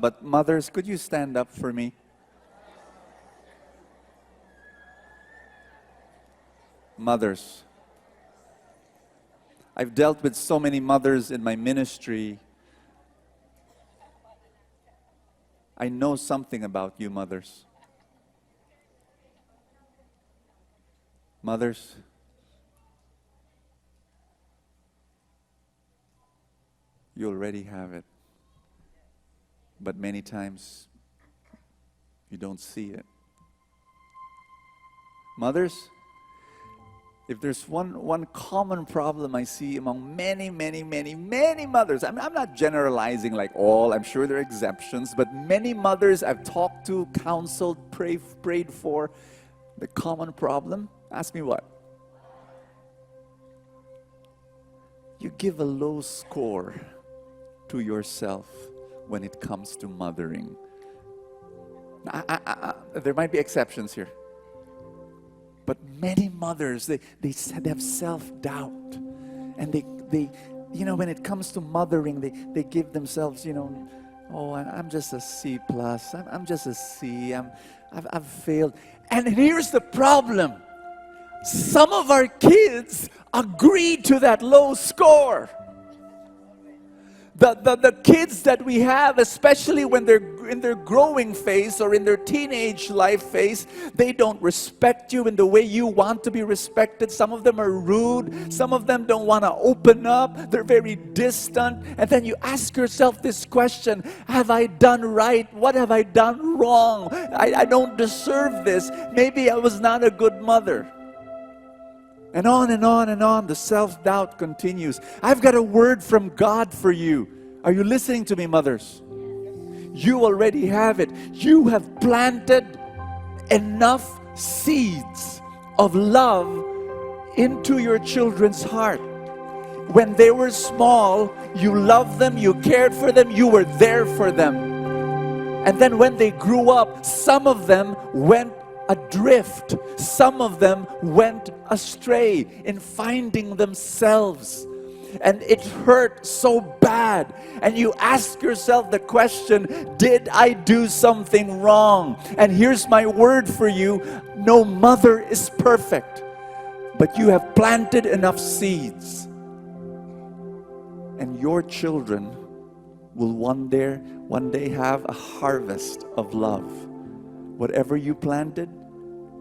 up, but mothers, could you stand up for me? Mothers. I've dealt with so many mothers in my ministry. I know something about you, mothers. Mothers, you already have it. But many times, you don't see it. Mothers, if there's one common problem I see among many mothers, I'm not generalizing like all, I'm sure there are exceptions, but many mothers I've talked to, counseled, prayed for, the common problem, ask me what? You give a low score to yourself when it comes to mothering. There might be exceptions here. But many mothers, they have self-doubt. And they when it comes to mothering, they give themselves, oh, I'm just a C plus. I'm just a C. I've failed. And here's the problem. Some of our kids agree to that low score. The kids that we have, especially when they're in their growing phase or in their teenage life phase, they don't respect you in the way you want to be respected. Some of them are rude. Some of them don't want to open up. They're very distant. And then you ask yourself this question, have I done right? What have I done wrong? I don't deserve this. Maybe I was not a good mother. And on and on and on, the self-doubt continues. I've got a word from God for you. Are you listening to me, mothers? You already have it. You have planted enough seeds of love into your children's heart. When they were small, you loved them, you cared for them, you were there for them. And then when they grew up, some of them went adrift. Some of them went astray in finding themselves. And it hurt so bad. And you ask yourself the question, did I do something wrong? And here's my word for you, no mother is perfect. But you have planted enough seeds. And your children will one day have a harvest of love. Whatever you planted,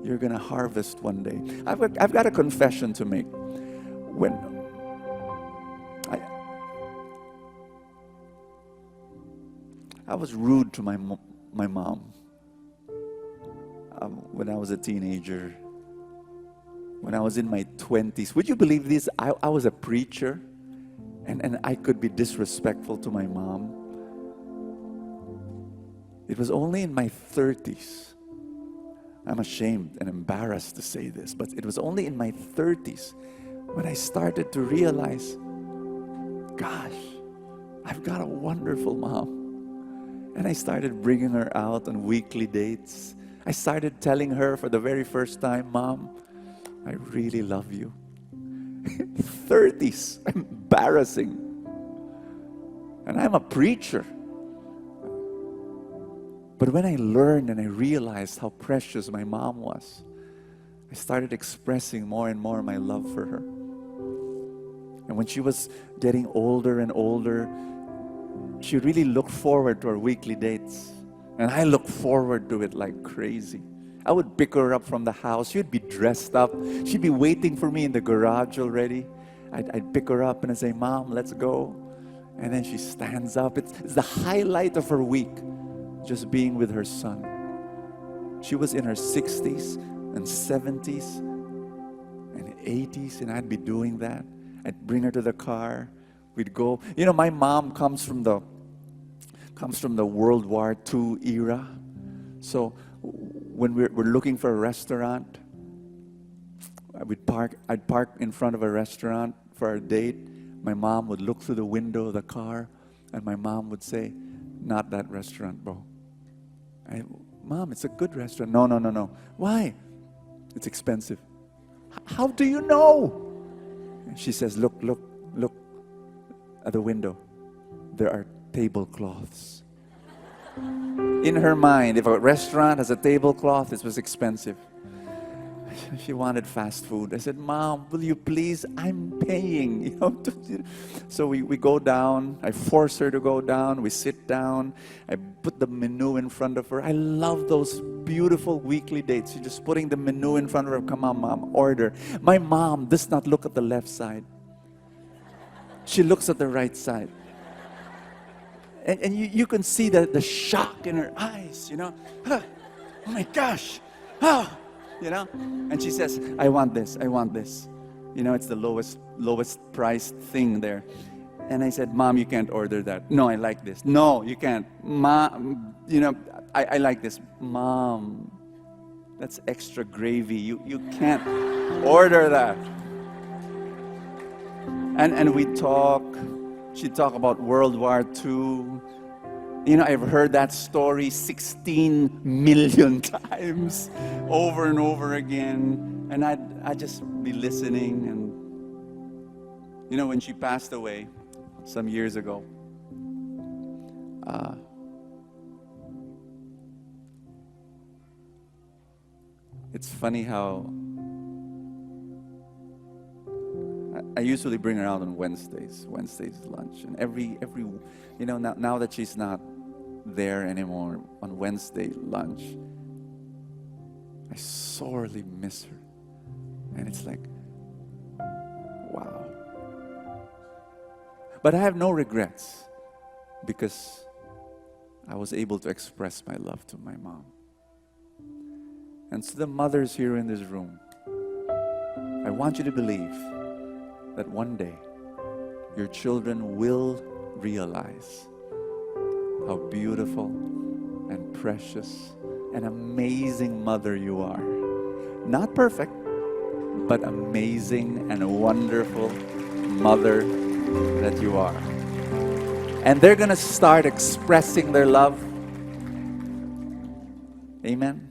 you're going to harvest one day. I've got a confession to make. When I was rude to my mom when I was a teenager, when I was in my 20s. Would you believe this? I was a preacher, and I could be disrespectful to my mom. It was only in my 30s. I'm ashamed and embarrassed to say this, but it was only in my 30s when I started to realize, gosh, I've got a wonderful mom. And I started bringing her out on weekly dates. I started telling her for the very first time, Mom, I really love you. 30s, embarrassing. And I'm a preacher. But when I learned and I realized how precious my mom was, I started expressing more and more my love for her. And when she was getting older and older, she really looked forward to our weekly dates. And I looked forward to it like crazy. I would pick her up from the house. She would be dressed up. She'd be waiting for me in the garage already. I'd pick her up and I'd say, Mom, let's go. And then she stands up. It's the highlight of her week, just being with her son. She was in her 60s and 70s and 80s, and I'd be doing that. I'd bring her to the car. We'd go. You know, my mom comes from the World War II era. So when we're looking for a restaurant, I'd park in front of a restaurant for our date. My mom would look through the window of the car, and my mom would say, not that restaurant, bro. Mom, it's a good restaurant. No. Why? It's expensive. How do you know? And she says, look at the window. There are tablecloths. In her mind, if a restaurant has a tablecloth, it was expensive. She wanted fast food. I said, Mom, will you please? I'm paying. So we go down. I force her to go down. We sit down. I put the menu in front of her. I love those beautiful weekly dates. She's just putting the menu in front of her. Come on, Mom, order. My mom does not look at the left side. She looks at the right side. And you can see the shock in her eyes, Oh my gosh. And she says, I want this. It's the lowest priced thing there. And I said, Mom, you can't order that. No, I like this. No, you can't. Mom, I like this. Mom, that's extra gravy. You can't order that. And we talk. She'd talk about World War II. I've heard that story 16 million times over and over again. And I'd just be listening. And, when she passed away some years ago, it's funny how I usually bring her out on Wednesday's lunch. And every now that she's not there anymore on Wednesday lunch, I sorely miss her. And it's like, wow. But I have no regrets because I was able to express my love to my mom. And to the mothers here in this room, I want you to believe that one day your children will realize how beautiful and precious and amazing mother you are. Not perfect, but amazing and wonderful mother that you are. And they're going to start expressing their love. Amen.